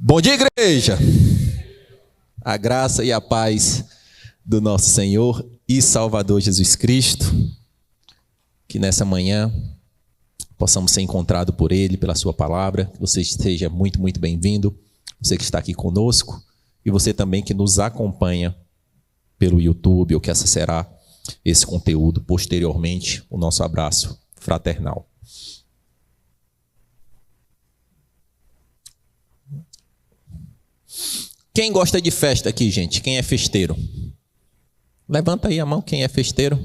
Bom dia, igreja! A graça e a paz do nosso Senhor e Salvador Jesus Cristo, que nessa manhã possamos ser encontrados por Ele, pela Sua palavra, que você esteja muito, muito bem-vindo, você que está aqui conosco, e você também que nos acompanha pelo YouTube, ou que acessará esse conteúdo posteriormente, o nosso abraço fraternal. Quem gosta de festa aqui, gente? Quem é festeiro? Levanta aí a mão, quem é festeiro?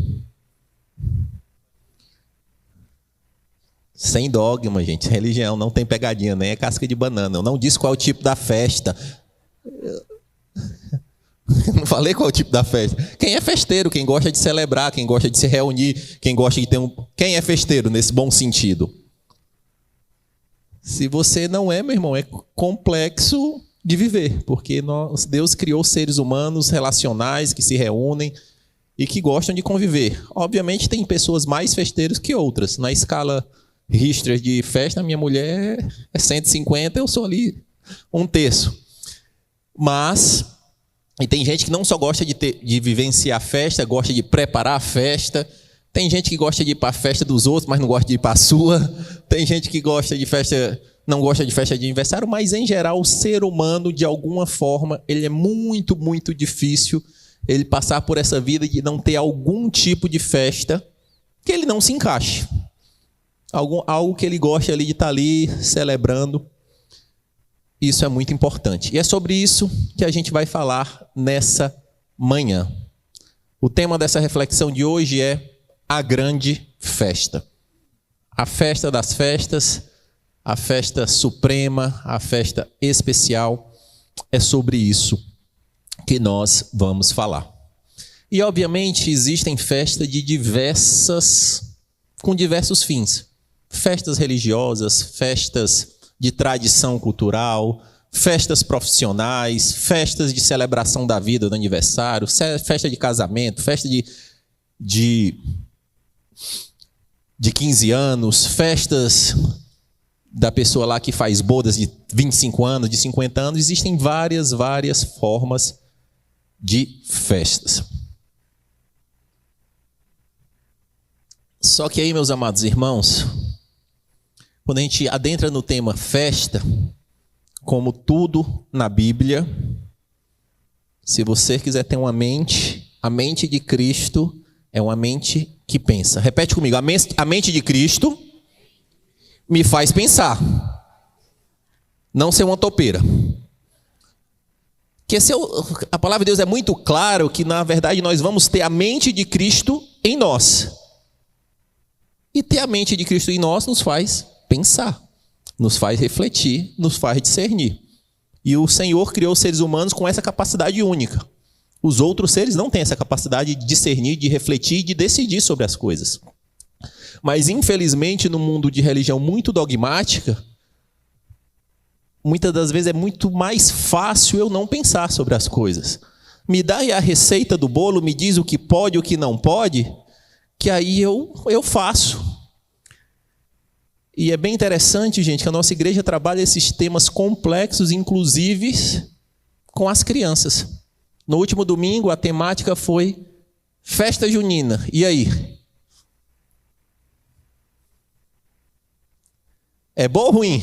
Sem dogma, gente. Religião não tem pegadinha, nem é casca de banana. Eu não disse qual é o tipo da festa. Eu não falei qual é o tipo da festa. Quem é festeiro? Quem gosta de celebrar, quem gosta de se reunir, quem gosta de ter um... Quem é festeiro nesse bom sentido? Se você não é, meu irmão, é complexo de viver, porque Deus criou seres humanos relacionais que se reúnem e que gostam de conviver. Obviamente tem pessoas mais festeiras que outras. Na escala Richter de festa, minha mulher é 150, eu sou ali um terço. E tem gente que não só gosta de vivenciar a festa, gosta de preparar a festa. Tem gente que gosta de ir para a festa dos outros, mas não gosta de ir para a sua. Tem gente que gosta de festa... não gosta de festa de aniversário, mas em geral o ser humano, de alguma forma, ele é muito, muito difícil ele passar por essa vida de não ter algum tipo de festa que ele não se encaixe. Algo que ele goste ali de estar ali celebrando. Isso é muito importante. E é sobre isso que a gente vai falar nessa manhã. O tema dessa reflexão de hoje é a grande festa. A festa das festas, a festa suprema, a festa especial, é sobre isso que nós vamos falar. E, obviamente, existem festas com diversos fins. Festas religiosas, festas de tradição cultural, festas profissionais, festas de celebração da vida, do aniversário, festa de casamento, festa de 15 anos, festas da pessoa lá que faz bodas de 25 anos, de 50 anos. Existem várias formas de festas. Só que aí, meus amados irmãos, quando a gente adentra no tema festa, como tudo na Bíblia, se você quiser ter uma mente, a mente de Cristo é uma mente que pensa. Repete comigo, a mente de Cristo me faz pensar, não ser uma topeira. Porque a palavra de Deus é muito claro que, na verdade, nós vamos ter a mente de Cristo em nós. E ter a mente de Cristo em nós nos faz pensar, nos faz refletir, nos faz discernir. E o Senhor criou os seres humanos com essa capacidade única. Os outros seres não têm essa capacidade de discernir, de refletir e de decidir sobre as coisas. Mas, infelizmente, no mundo de religião muito dogmática, muitas das vezes é muito mais fácil eu não pensar sobre as coisas. Me dá aí a receita do bolo, me diz o que pode e o que não pode, que aí eu faço. E é bem interessante, gente, que a nossa igreja trabalha esses temas complexos, inclusive com as crianças. No último domingo, a temática foi festa junina. E aí? É bom ou ruim?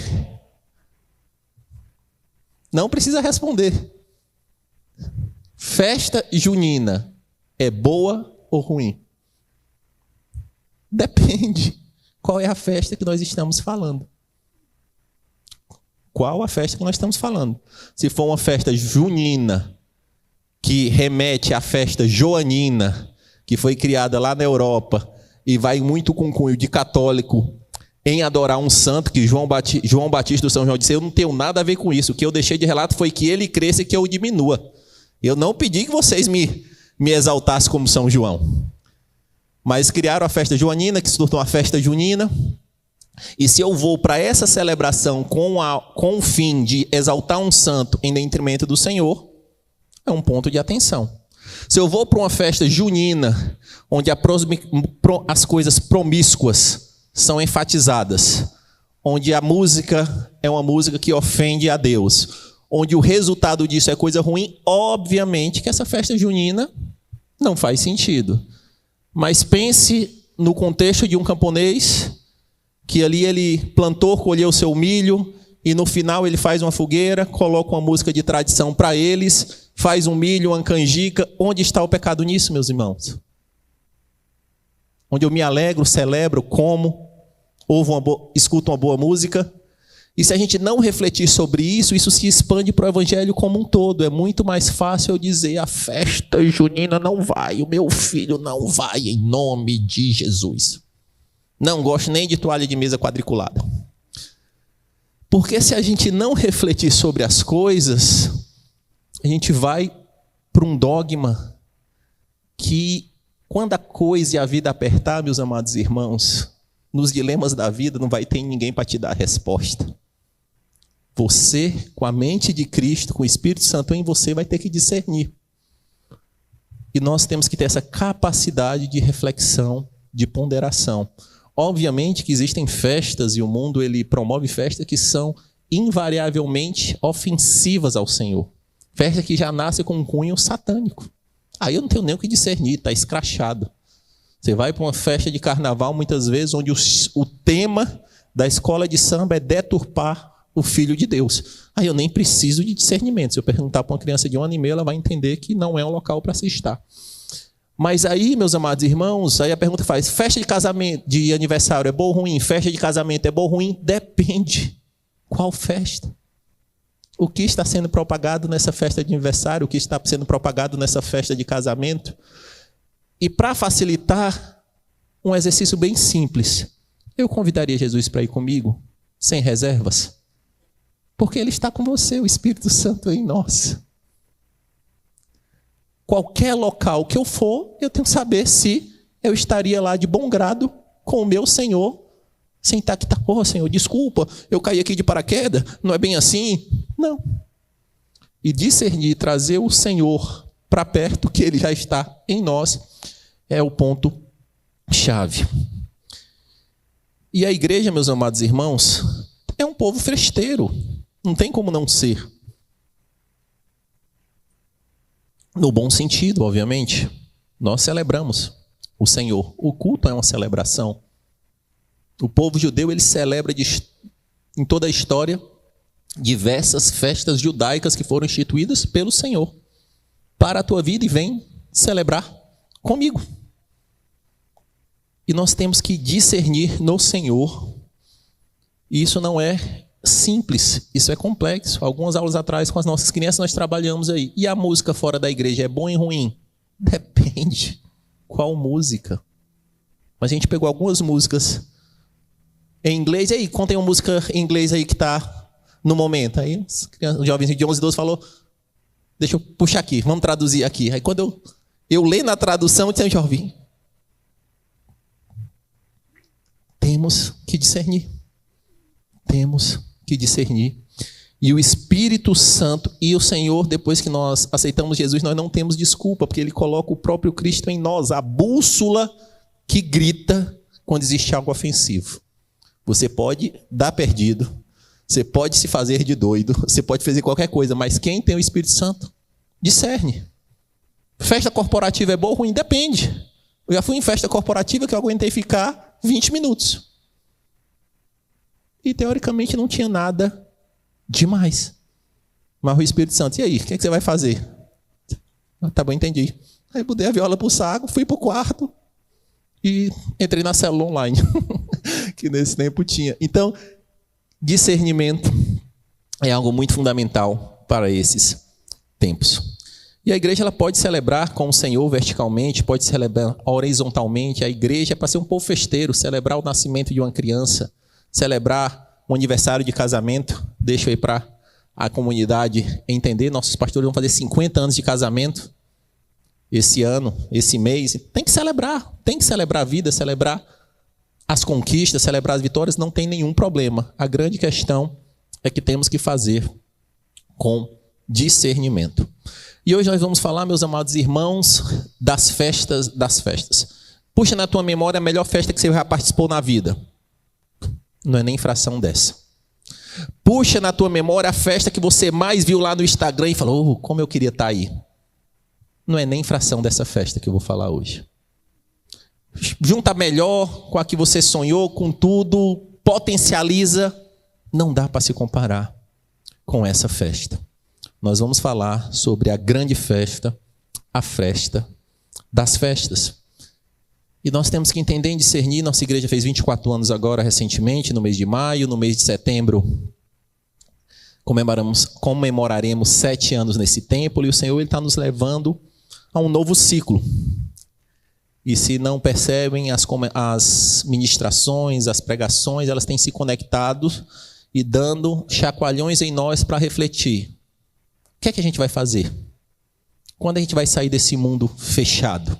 Não precisa responder. Festa junina é boa ou ruim? Depende. Qual é a festa que nós estamos falando? Qual a festa que nós estamos falando? Se for uma festa junina, que remete à festa joanina, que foi criada lá na Europa, e vai muito com cunho de católico, em adorar um santo, que João Batista do São João disse, eu não tenho nada a ver com isso. O que eu deixei de relato foi que ele cresça e que eu diminua. Eu não pedi que vocês me exaltassem como São João. Mas criaram a festa joanina, que se tornou a festa junina. E se eu vou para essa celebração com o fim de exaltar um santo em detrimento do Senhor, é um ponto de atenção. Se eu vou para uma festa junina, onde as coisas promíscuas são enfatizadas, onde a música é uma música que ofende a Deus, onde o resultado disso é coisa ruim, obviamente que essa festa junina não faz sentido. Mas pense no contexto de um camponês que ali ele plantou, colheu o seu milho e no final ele faz uma fogueira, coloca uma música de tradição para eles, faz um milho, uma canjica. Onde está o pecado nisso, meus irmãos? Onde eu me alegro, celebro, como, escuto uma boa música. E se a gente não refletir sobre isso, isso se expande para o evangelho como um todo. É muito mais fácil eu dizer: a festa junina não vai, o meu filho não vai, em nome de Jesus. Não gosto nem de toalha de mesa quadriculada. Porque se a gente não refletir sobre as coisas, a gente vai para um dogma que, quando a coisa e a vida apertar, meus amados irmãos, nos dilemas da vida não vai ter ninguém para te dar a resposta. Você, com a mente de Cristo, com o Espírito Santo em você, vai ter que discernir. E nós temos que ter essa capacidade de reflexão, de ponderação. Obviamente que existem festas, e o mundo ele promove festas que são invariavelmente ofensivas ao Senhor. Festa que já nasce com um cunho satânico. Aí eu não tenho nem o que discernir, está escrachado. Você vai para uma festa de carnaval, muitas vezes, onde o tema da escola de samba é deturpar o Filho de Deus. Aí eu nem preciso de discernimento. Se eu perguntar para uma criança de 1 ano e meio, ela vai entender que não é um local para se estar. Mas aí, meus amados irmãos, aí a pergunta faz: festa de casamento, de aniversário é bom ou ruim? Festa de casamento é bom ou ruim? Depende. Qual festa? O que está sendo propagado nessa festa de aniversário? O que está sendo propagado nessa festa de casamento? E para facilitar, um exercício bem simples. Eu convidaria Jesus para ir comigo, sem reservas. Porque Ele está com você, o Espírito Santo é em nós. Qualquer local que eu for, eu tenho que saber se eu estaria lá de bom grado com o meu Senhor, sem estar aqui, Senhor, desculpa, eu caí aqui de paraquedas, não é bem assim. Não. E discernir, trazer o Senhor para perto, que Ele já está em nós, é o ponto-chave. E a igreja, meus amados irmãos, é um povo festeiro. Não tem como não ser. No bom sentido, obviamente. Nós celebramos o Senhor. O culto é uma celebração. O povo judeu, ele celebra em toda a história diversas festas judaicas que foram instituídas pelo Senhor. Para a tua vida e vem celebrar comigo. E nós temos que discernir no Senhor. E isso não é simples, isso é complexo. Algumas aulas atrás com as nossas crianças nós trabalhamos aí. E a música fora da igreja é bom e ruim? Depende. Qual música? Mas a gente pegou algumas músicas em inglês. E aí, contem uma música em inglês aí que está no momento. Aí os jovens de 11 e 12 falou: deixa eu puxar aqui, vamos traduzir aqui. Aí quando eu leio na tradução, eu disse: jovem, temos que discernir. Temos que discernir. E o Espírito Santo e o Senhor, depois que nós aceitamos Jesus, nós não temos desculpa, porque Ele coloca o próprio Cristo em nós, a bússola que grita quando existe algo ofensivo. Você pode dar perdido, você pode se fazer de doido, você pode fazer qualquer coisa, mas quem tem o Espírito Santo, discerne. Festa corporativa é boa ou ruim? Depende. Eu já fui em festa corporativa que eu aguentei ficar 20 minutos. E teoricamente não tinha nada demais. Mas o Espírito Santo: e aí, o que você vai fazer? Tá bom, entendi. Aí botei a viola pro saco, fui pro quarto e entrei na célula online. Que nesse tempo tinha. Então, discernimento é algo muito fundamental para esses tempos. E a igreja ela pode celebrar com o Senhor verticalmente, pode celebrar horizontalmente. A igreja é para ser um povo festeiro, celebrar o nascimento de uma criança, celebrar um aniversário de casamento. Deixa eu ir para a comunidade entender. Nossos pastores vão fazer 50 anos de casamento esse ano, esse mês. Tem que celebrar a vida, celebrar as conquistas, celebrar as vitórias. Não tem nenhum problema. A grande questão é que temos que fazer com discernimento. E hoje nós vamos falar, meus amados irmãos, das festas. Puxa na tua memória a melhor festa que você já participou na vida. Não é nem fração dessa. Puxa na tua memória a festa que você mais viu lá no Instagram e fala, oh, como eu queria estar aí. Não é nem fração dessa festa que eu vou falar hoje. Junta melhor com a que você sonhou, com tudo, potencializa. Não dá para se comparar com essa festa. Nós vamos falar sobre a grande festa, a festa das festas. E nós temos que entender e discernir. Nossa igreja fez 24 anos agora, recentemente, no mês de maio. No mês de setembro, comemoraremos 7 anos nesse templo. E o Senhor está nos levando a um novo ciclo. E se não percebem, as ministrações, as pregações, elas têm se conectado e dando chacoalhões em nós para refletir. O que é que a gente vai fazer? Quando a gente vai sair desse mundo fechado?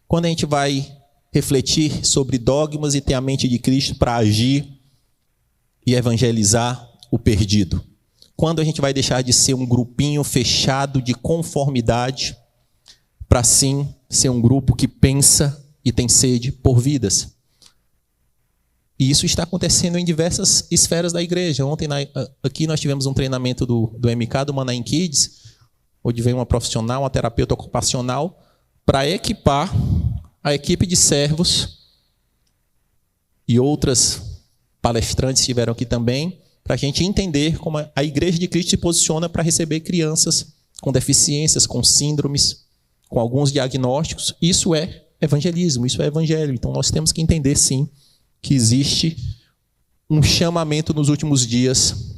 Quando a gente vai refletir sobre dogmas e ter a mente de Cristo para agir e evangelizar o perdido? Quando a gente vai deixar de ser um grupinho fechado de conformidade para sim ser um grupo que pensa e tem sede por vidas? E isso está acontecendo em diversas esferas da igreja. Ontem aqui nós tivemos um treinamento do MK, do Manaim Kids, onde veio uma profissional, uma terapeuta ocupacional, para equipar a equipe de servos, e outras palestrantes estiveram aqui também, para a gente entender como a igreja de Cristo se posiciona para receber crianças com deficiências, com síndromes, com alguns diagnósticos. Isso é evangelismo, isso é evangelho. Então nós temos que entender sim que existe um chamamento nos últimos dias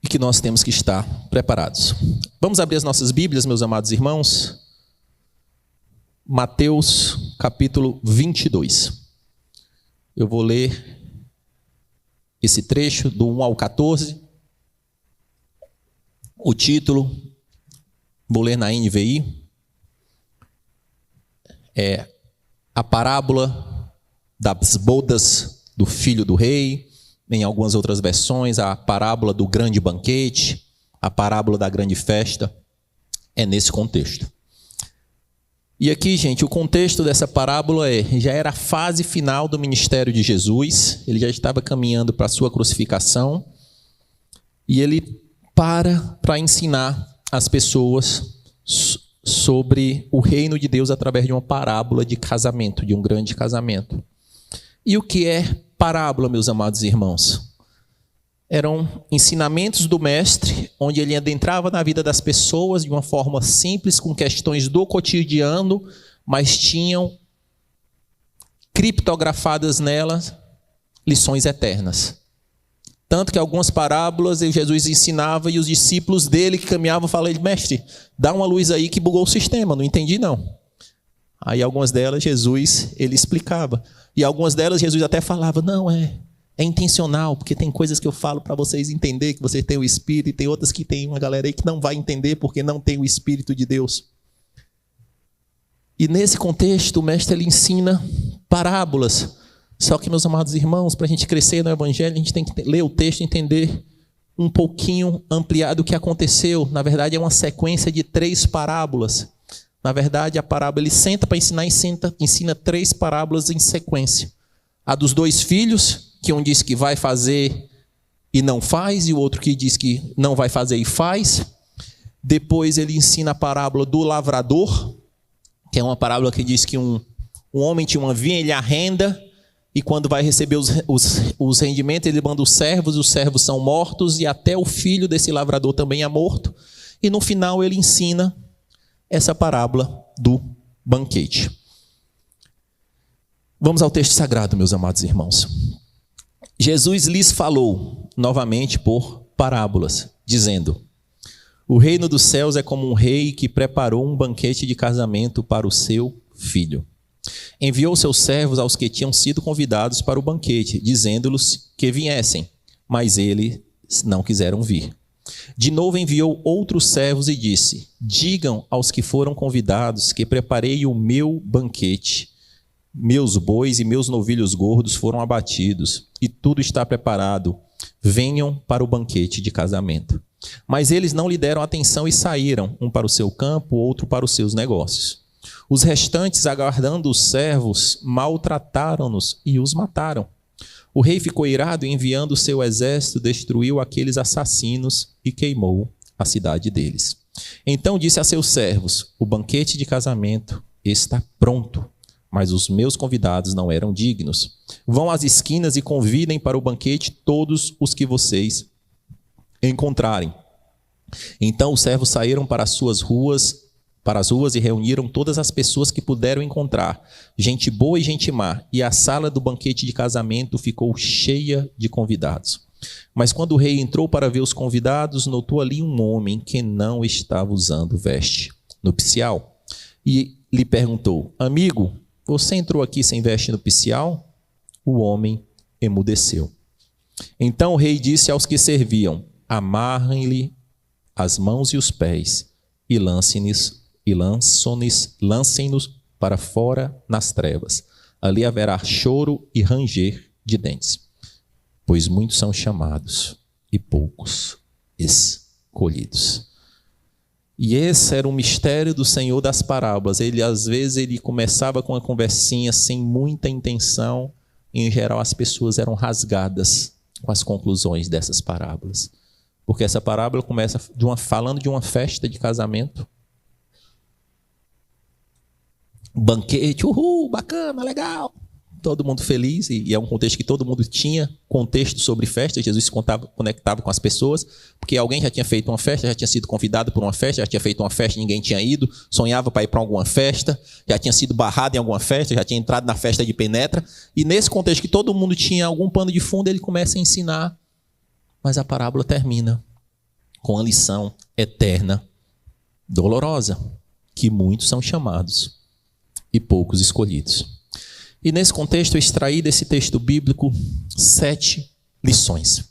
e que nós temos que estar preparados. Vamos abrir as nossas Bíblias, meus amados irmãos. Mateus capítulo 22. Eu vou ler esse trecho do 1 ao 14. O título, vou ler na NVI, é a parábola das bodas do filho do rei. Em algumas outras versões, a parábola do grande banquete, a parábola da grande festa. É nesse contexto. E aqui, gente, o contexto dessa parábola já era a fase final do ministério de Jesus. Ele já estava caminhando para a sua crucificação. E ele para ensinar as pessoas sobre o reino de Deus através de uma parábola de casamento, de um grande casamento. E o que é parábola, meus amados irmãos? Eram ensinamentos do mestre, onde ele adentrava na vida das pessoas de uma forma simples, com questões do cotidiano, mas tinham criptografadas nelas lições eternas. Tanto que algumas parábolas Jesus ensinava e os discípulos dele que caminhavam falavam, mestre, dá uma luz aí que bugou o sistema, não entendi não. Aí algumas delas Jesus ele explicava. E algumas delas Jesus até falava, não, é intencional, porque tem coisas que eu falo para vocês entender, que vocês têm o Espírito, e tem outras que tem uma galera aí que não vai entender porque não tem o Espírito de Deus. E nesse contexto o mestre ele ensina parábolas. Só que, meus amados irmãos, para a gente crescer no Evangelho, a gente tem que ler o texto e entender um pouquinho ampliado o que aconteceu. Na verdade, é uma sequência de 3 parábolas. Na verdade, a parábola, ele senta para ensinar e ensina 3 parábolas em sequência. A dos 2 filhos, que um diz que vai fazer e não faz, e o outro que diz que não vai fazer e faz. Depois ele ensina a parábola do lavrador, que é uma parábola que diz que um homem tinha uma vinha, ele arrenda, e quando vai receber os rendimentos, ele manda os servos são mortos, e até o filho desse lavrador também é morto. E no final ele ensina essa parábola do banquete. Vamos ao texto sagrado, meus amados irmãos. Jesus lhes falou novamente por parábolas, dizendo: o reino dos céus é como um rei que preparou um banquete de casamento para o seu filho. Enviou seus servos aos que tinham sido convidados para o banquete, dizendo-lhes que viessem, mas eles não quiseram vir. De novo enviou outros servos e disse: digam aos que foram convidados que preparei o meu banquete. Meus bois e meus novilhos gordos foram abatidos, e tudo está preparado. Venham para o banquete de casamento. Mas eles não lhe deram atenção e saíram, um para o seu campo, outro para os seus negócios. Os restantes, aguardando os servos, maltrataram-nos e os mataram. O rei ficou irado e, enviando o seu exército, destruiu aqueles assassinos e queimou a cidade deles. Então disse a seus servos: o banquete de casamento está pronto, mas os meus convidados não eram dignos. Vão às esquinas e convidem para o banquete todos os que vocês encontrarem. Então os servos saíram para as ruas e reuniram todas as pessoas que puderam encontrar, gente boa e gente má, e a sala do banquete de casamento ficou cheia de convidados. Mas quando o rei entrou para ver os convidados, notou ali um homem que não estava usando veste nupcial. E lhe perguntou: amigo, você entrou aqui sem veste nupcial? O homem emudeceu. Então o rei disse aos que serviam: amarrem-lhe as mãos e os pés e lancem-nos para fora nas trevas. Ali haverá choro e ranger de dentes, pois muitos são chamados e poucos escolhidos. E esse era o mistério do Senhor das parábolas. Às vezes ele começava com uma conversinha sem muita intenção, e em geral as pessoas eram rasgadas com as conclusões dessas parábolas. Porque essa parábola começa falando de uma festa de casamento. Banquete, uhul, bacana, legal. Todo mundo feliz, e é um contexto que todo mundo tinha contexto sobre festa. Jesus se conectava com as pessoas, porque alguém já tinha feito uma festa, já tinha sido convidado por uma festa, já tinha feito uma festa e ninguém tinha ido, sonhava para ir para alguma festa, já tinha sido barrado em alguma festa, já tinha entrado na festa de penetra, e nesse contexto que todo mundo tinha algum pano de fundo, ele começa a ensinar, mas a parábola termina com a lição eterna, dolorosa, que muitos são chamados e poucos escolhidos. E nesse contexto eu extraí desse texto bíblico 7 lições.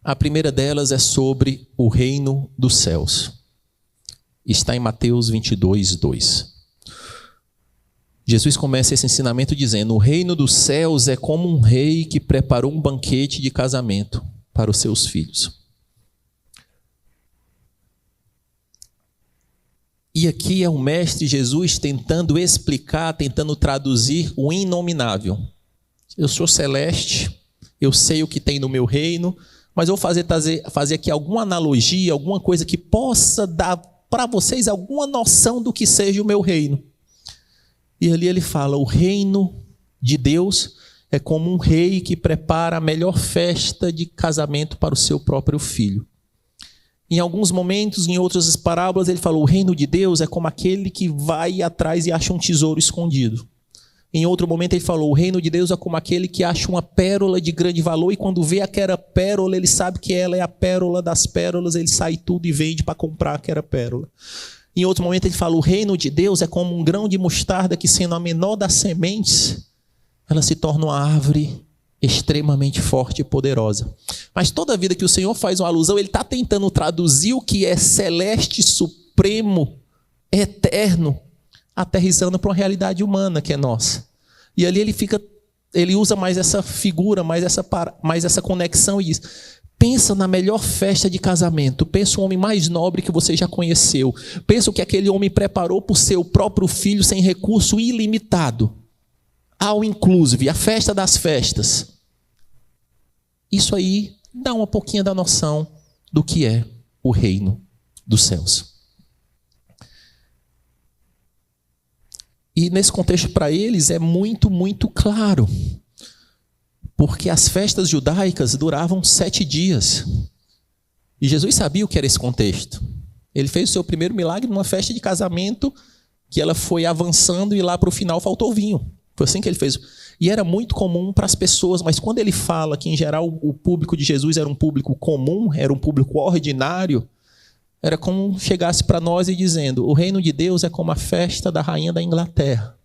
A primeira delas é sobre o reino dos céus. Está em Mateus 22, 2. Jesus começa esse ensinamento dizendo: o reino dos céus é como um rei que preparou um banquete de casamento para os seus filhos. E aqui é o mestre Jesus tentando explicar, tentando traduzir o inominável. Eu sou celeste, eu sei o que tem no meu reino, mas eu vou fazer aqui alguma analogia, alguma coisa que possa dar para vocês alguma noção do que seja o meu reino. E ali ele fala: o reino de Deus é como um rei que prepara a melhor festa de casamento para o seu próprio filho. Em alguns momentos, em outras parábolas, ele falou: o reino de Deus é como aquele que vai atrás e acha um tesouro escondido. Em outro momento ele falou: o reino de Deus é como aquele que acha uma pérola de grande valor, e quando vê aquela pérola, ele sabe que ela é a pérola das pérolas, ele sai tudo e vende para comprar aquela pérola. Em outro momento ele fala: o reino de Deus é como um grão de mostarda que, sendo a menor das sementes, ela se torna uma árvore extremamente forte e poderosa. Mas toda vida que o Senhor faz uma alusão, ele está tentando traduzir o que é celeste, supremo, eterno, aterrissando para uma realidade humana que é nossa. E ali ele usa mais essa figura, mais essa conexão e diz: pensa na melhor festa de casamento, pensa o homem mais nobre que você já conheceu, pensa o que aquele homem preparou para o seu próprio filho sem recurso ilimitado. Ao inclusive, a festa das festas. Isso aí dá uma pouquinho da noção do que é o reino dos céus. E nesse contexto para eles é muito, muito claro. Porque as festas judaicas duravam 7 dias. E Jesus sabia o que era esse contexto. Ele fez o seu primeiro milagre numa festa de casamento que ela foi avançando e lá para o final faltou vinho. Foi assim que ele fez. E era muito comum para as pessoas, mas quando ele fala que, em geral, o público de Jesus era um público comum, era um público ordinário, era como chegasse para nós e dizendo: o reino de Deus é como a festa da rainha da Inglaterra.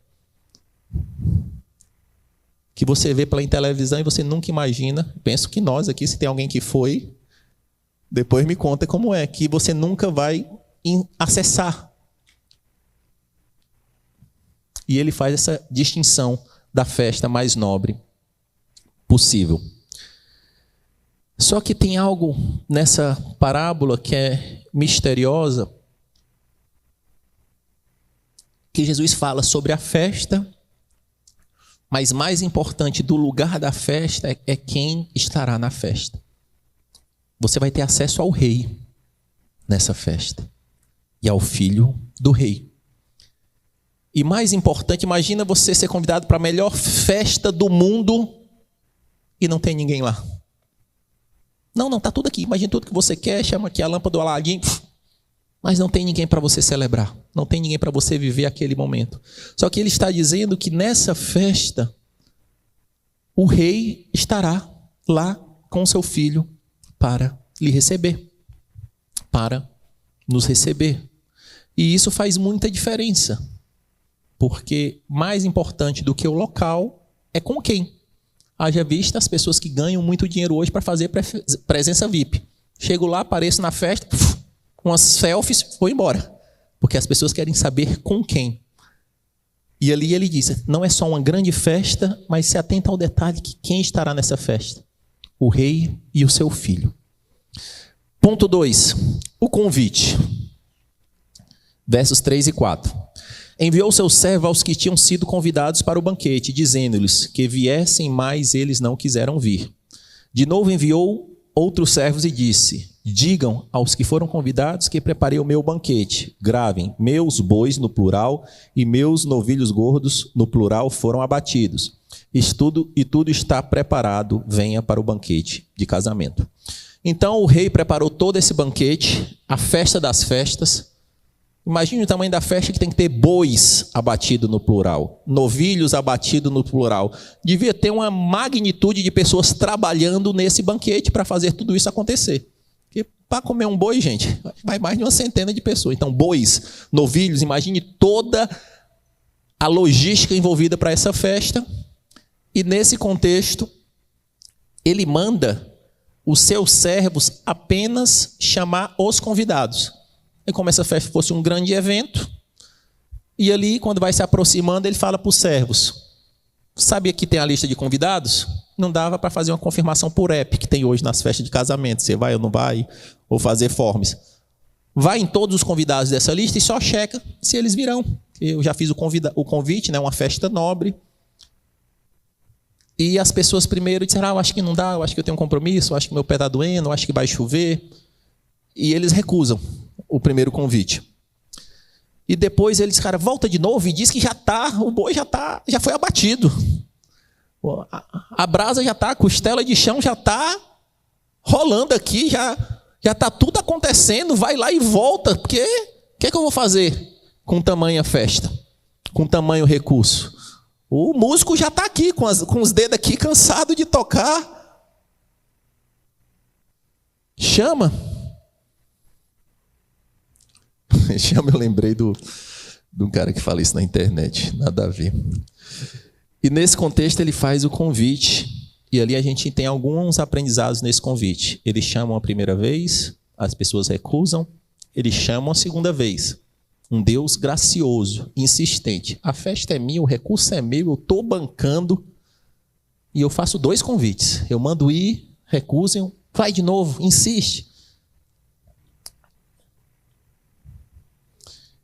Que você vê pela televisão e você nunca imagina. Penso que nós aqui, se tem alguém que foi, depois me conta como é, que você nunca vai acessar. E ele faz essa distinção da festa mais nobre possível. Só que tem algo nessa parábola que é misteriosa, que Jesus fala sobre a festa, Mas mais importante do lugar da festa é quem estará na festa. Você vai ter acesso ao rei nessa festa e ao filho do rei. E mais importante, imagina você ser convidado para a melhor festa do mundo e não tem ninguém lá. Não, está tudo aqui. Imagina tudo que você quer, chama aqui a lâmpada do Aladim, mas não tem ninguém para você celebrar. Não tem ninguém para você viver aquele momento. Só que ele está dizendo que nessa festa, o rei estará lá com seu filho para lhe receber, para nos receber. E isso faz muita diferença, porque mais importante do que o local é com quem. Haja vista as pessoas que ganham muito dinheiro hoje para fazer presença VIP. Chego lá, apareço na festa, umas selfies, vou embora. Porque as pessoas querem saber com quem. E ali ele diz, não é só uma grande festa, mas se atenta ao detalhe que quem estará nessa festa? O rei e o seu filho. Ponto 2, o convite. Versos 3 e 4. Enviou seu servo aos que tinham sido convidados para o banquete, dizendo-lhes que viessem, mas eles não quiseram vir. De novo enviou outros servos e disse, digam aos que foram convidados que preparei o meu banquete. Gravem, meus bois no plural e meus novilhos gordos no plural foram abatidos. Tudo está preparado, venha para o banquete de casamento. Então o rei preparou todo esse banquete, a festa das festas. Imagine o tamanho da festa que tem que ter bois abatido no plural, novilhos abatido no plural. Devia ter uma magnitude de pessoas trabalhando nesse banquete para fazer tudo isso acontecer. Porque para comer um boi, gente, vai mais de uma centena de pessoas. Então, bois, novilhos, imagine toda a logística envolvida para essa festa. E nesse contexto, ele manda os seus servos apenas chamar os convidados. E como essa festa fosse um grande evento, e ali, quando vai se aproximando, ele fala para os servos, sabia que tem a lista de convidados? Não dava para fazer uma confirmação por app, que tem hoje nas festas de casamento, você vai ou não vai, ou fazer forms. Vai em todos os convidados dessa lista e só checa se eles virão. Eu já fiz o convite, né, uma festa nobre, e as pessoas primeiro disseram, eu acho que não dá, eu acho que eu tenho um compromisso, eu acho que meu pé está doendo, eu acho que vai chover, e eles recusam o primeiro convite. E depois eles, volta de novo e diz que o boi já foi abatido. A brasa já está, a costela de chão já está rolando aqui, já está tudo acontecendo, vai lá e volta, porque o que eu vou fazer com tamanha festa, com tamanho recurso? O músico já está aqui, com os dedos aqui, cansado de tocar. Chama, eu lembrei de um cara que fala isso na internet, nada a ver. E nesse contexto ele faz o convite, e ali a gente tem alguns aprendizados nesse convite. Eles chamam a primeira vez, as pessoas recusam, eles chamam a segunda vez. Um Deus gracioso, insistente. A festa é minha, o recurso é meu, eu estou bancando, e eu faço 2 convites. Eu mando ir, recusem, vai de novo, insiste.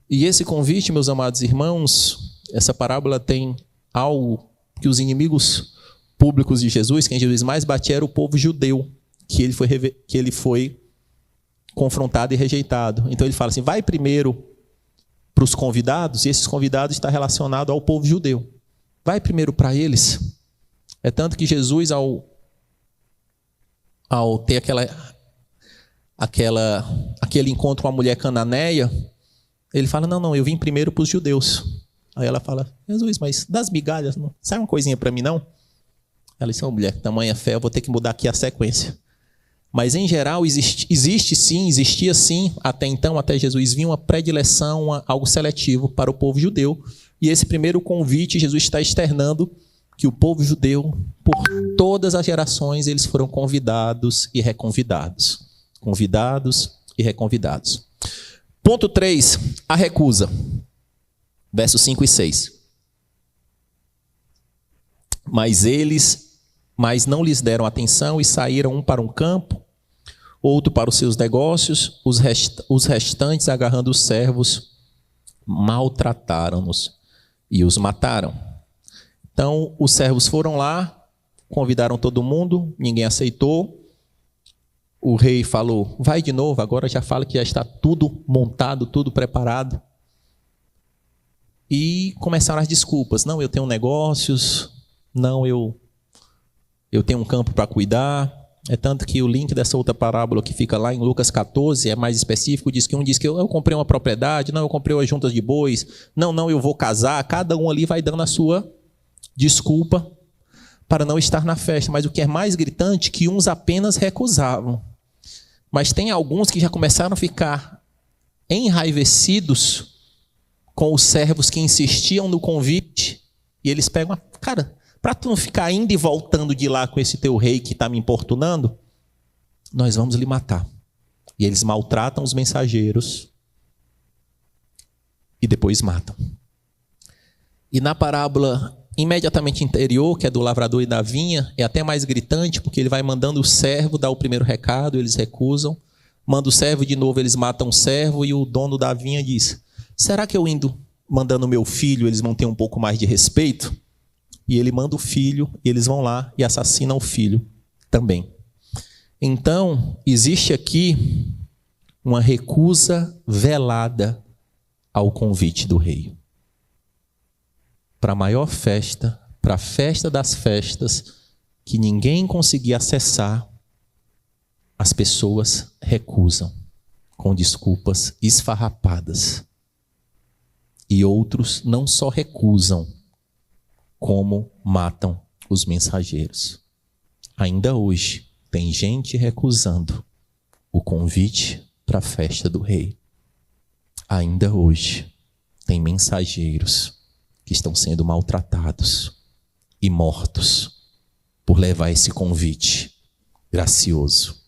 E esse convite, meus amados irmãos, essa parábola tem algo que os inimigos públicos de Jesus, quem Jesus mais batia era o povo judeu, que ele foi confrontado e rejeitado. Então ele fala assim, vai primeiro para os convidados, e esses convidados estão relacionados ao povo judeu. Vai primeiro para eles. É tanto que Jesus, ao ter aquele encontro com a mulher cananeia, ele fala, não, eu vim primeiro para os judeus. Aí ela fala, Jesus, mas das migalhas, não sai uma coisinha para mim, não? Ela disse, mulher, tamanha fé, eu vou ter que mudar aqui a sequência. Mas, em geral, existia sim, até então, até Jesus vir, uma predileção, algo seletivo para o povo judeu. E esse primeiro convite, Jesus está externando que o povo judeu, por todas as gerações, eles foram convidados e reconvidados. Convidados e reconvidados. Ponto 3, a recusa. Versos 5 e 6. Mas não lhes deram atenção e saíram um para um campo, outro para os seus negócios, os restantes, agarrando os servos, maltrataram-nos e os mataram. Então, os servos foram lá, convidaram todo mundo, ninguém aceitou. O rei falou, vai de novo, agora já fala que já está tudo montado, tudo preparado. E começaram as desculpas. Não, eu tenho negócios, não, eu tenho um campo para cuidar. É tanto que o link dessa outra parábola que fica lá em Lucas 14 é mais específico, diz que um diz que eu comprei uma propriedade, não, eu comprei umas juntas de bois, não, eu vou casar. Cada um ali vai dando a sua desculpa para não estar na festa. Mas o que é mais gritante, que uns apenas recusavam. Mas tem alguns que já começaram a ficar enraivecidos com os servos que insistiam no convite. E eles pegam, cara, para tu não ficar indo e voltando de lá com esse teu rei que está me importunando, nós vamos lhe matar. E eles maltratam os mensageiros e depois matam. E na parábola imediatamente anterior, que é do lavrador e da vinha, é até mais gritante, porque ele vai mandando o servo dar o primeiro recado, eles recusam. Manda o servo de novo, eles matam o servo, e o dono da vinha diz, será que eu indo mandando meu filho, eles vão ter um pouco mais de respeito? E ele manda o filho, e eles vão lá e assassinam o filho também. Então, existe aqui uma recusa velada ao convite do rei. Para a maior festa, para a festa das festas, que ninguém conseguia acessar, as pessoas recusam, com desculpas esfarrapadas. E outros não só recusam, como matam os mensageiros. Ainda hoje, tem gente recusando o convite para a festa do rei. Ainda hoje, tem mensageiros que estão sendo maltratados e mortos por levar esse convite gracioso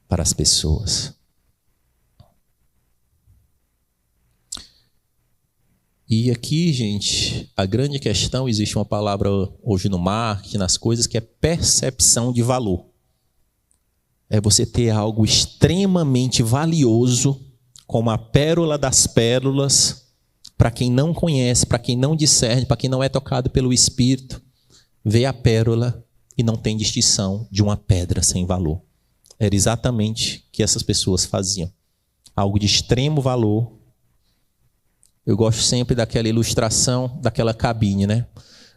para as pessoas. E aqui, gente, a grande questão, existe uma palavra hoje no marketing, nas coisas, que é percepção de valor. É você ter algo extremamente valioso, como a pérola das pérolas, para quem não conhece, para quem não discerne, para quem não é tocado pelo Espírito, vê a pérola e não tem distinção de uma pedra sem valor. Era exatamente o que essas pessoas faziam. Algo de extremo valor. Eu gosto sempre daquela ilustração, daquela cabine, né?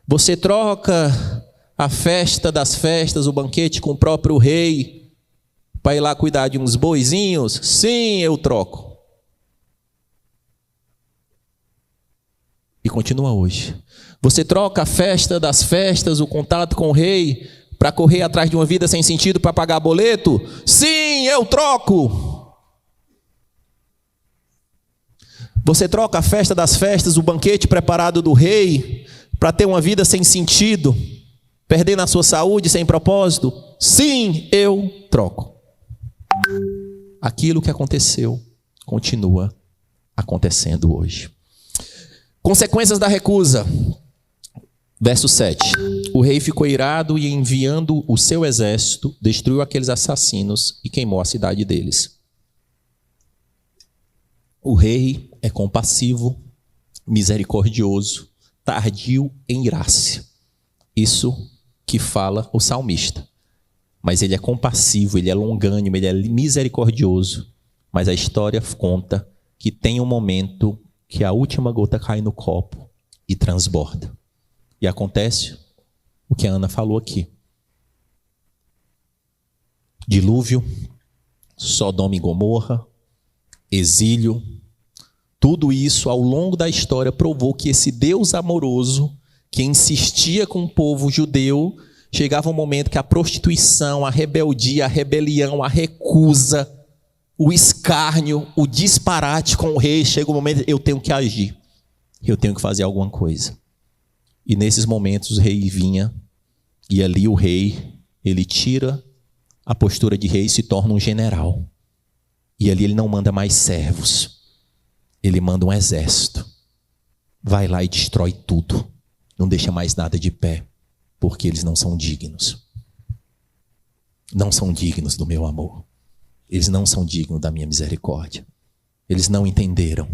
Você troca a festa das festas, o banquete com o próprio rei, para ir lá cuidar de uns boizinhos? Sim, eu troco. E continua hoje. Você troca a festa das festas, o contato com o rei, para correr atrás de uma vida sem sentido para pagar boleto? Sim, eu troco. Você troca a festa das festas, o banquete preparado do rei, para ter uma vida sem sentido, perdendo a sua saúde sem propósito? Sim, eu troco. Aquilo que aconteceu continua acontecendo hoje. Consequências da recusa. Verso 7. O rei ficou irado e, enviando o seu exército, destruiu aqueles assassinos e queimou a cidade deles. O rei é compassivo, misericordioso, tardio em irar-se. Isso que fala o salmista. Mas ele é compassivo, ele é longânimo, ele é misericordioso. Mas a história conta que tem um momento que a última gota cai no copo e transborda. E acontece o que a Ana falou aqui. Dilúvio, Sodoma e Gomorra, exílio. Tudo isso ao longo da história provou que esse Deus amoroso, que insistia com o povo judeu, chegava um momento que a prostituição, a rebeldia, a rebelião, a recusa, o escárnio, o disparate com o rei, chega um momento, eu tenho que agir, eu tenho que fazer alguma coisa. E nesses momentos o rei vinha, e ali o rei, ele tira a postura de rei e se torna um general. E ali ele não manda mais servos, ele manda um exército. Vai lá e destrói tudo, não deixa mais nada de pé, porque eles não são dignos. Não são dignos do meu amor. Eles não são dignos da minha misericórdia. Eles não entenderam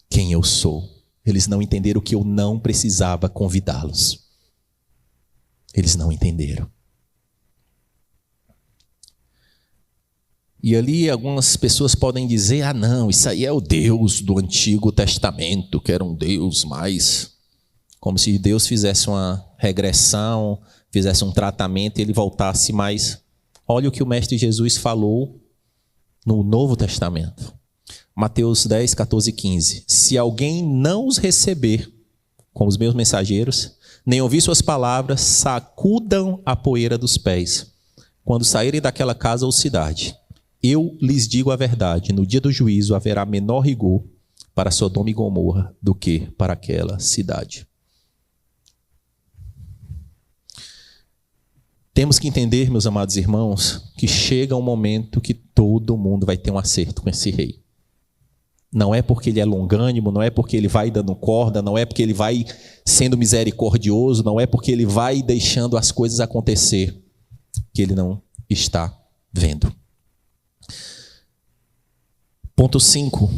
quem eu sou. Eles não entenderam que eu não precisava convidá-los. Eles não entenderam. E ali algumas pessoas podem dizer, ah não, isso aí é o Deus do Antigo Testamento, que era um Deus mais... Como se Deus fizesse uma regressão, fizesse um tratamento e ele voltasse mais... Olha o que o Mestre Jesus falou no Novo Testamento. Mateus 10, 14 e 15. Se alguém não os receber como os meus mensageiros, nem ouvir suas palavras, sacudam a poeira dos pés, quando saírem daquela casa ou cidade. Eu lhes digo a verdade, no dia do juízo haverá menor rigor para Sodoma e Gomorra do que para aquela cidade. Temos que entender, meus amados irmãos, que chega um momento que todo mundo vai ter um acerto com esse rei. Não é porque ele é longânimo, não é porque ele vai dando corda, não é porque ele vai sendo misericordioso, não é porque ele vai deixando as coisas acontecer, que ele não está vendo. Ponto 5.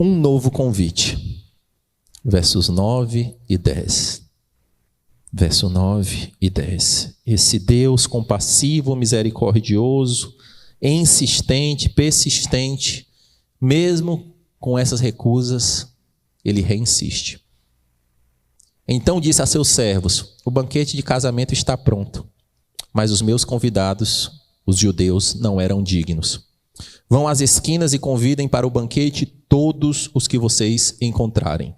Um novo convite. Versos 9 e 10. Verso 9 e 10. Esse Deus compassivo, misericordioso, insistente, persistente, mesmo com essas recusas, ele reinsiste. Então disse a seus servos: o banquete de casamento está pronto, mas os meus convidados, os judeus, não eram dignos. Vão às esquinas e convidem para o banquete todos os que vocês encontrarem.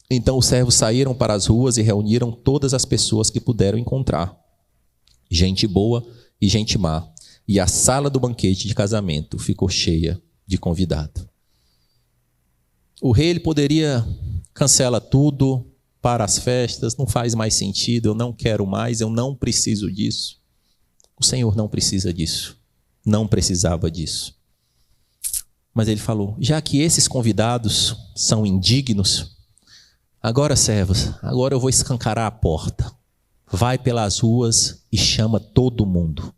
Então os servos saíram para as ruas e reuniram todas as pessoas que puderam encontrar, gente boa e gente má. E a sala do banquete de casamento ficou cheia de convidados. O rei ele poderia cancelar tudo, para as festas, não faz mais sentido, eu não quero mais, eu não preciso disso. O Senhor não precisa disso, não precisava disso. Mas ele falou, já que esses convidados são indignos, agora servos, agora eu vou escancarar a porta. Vai pelas ruas e chama todo mundo.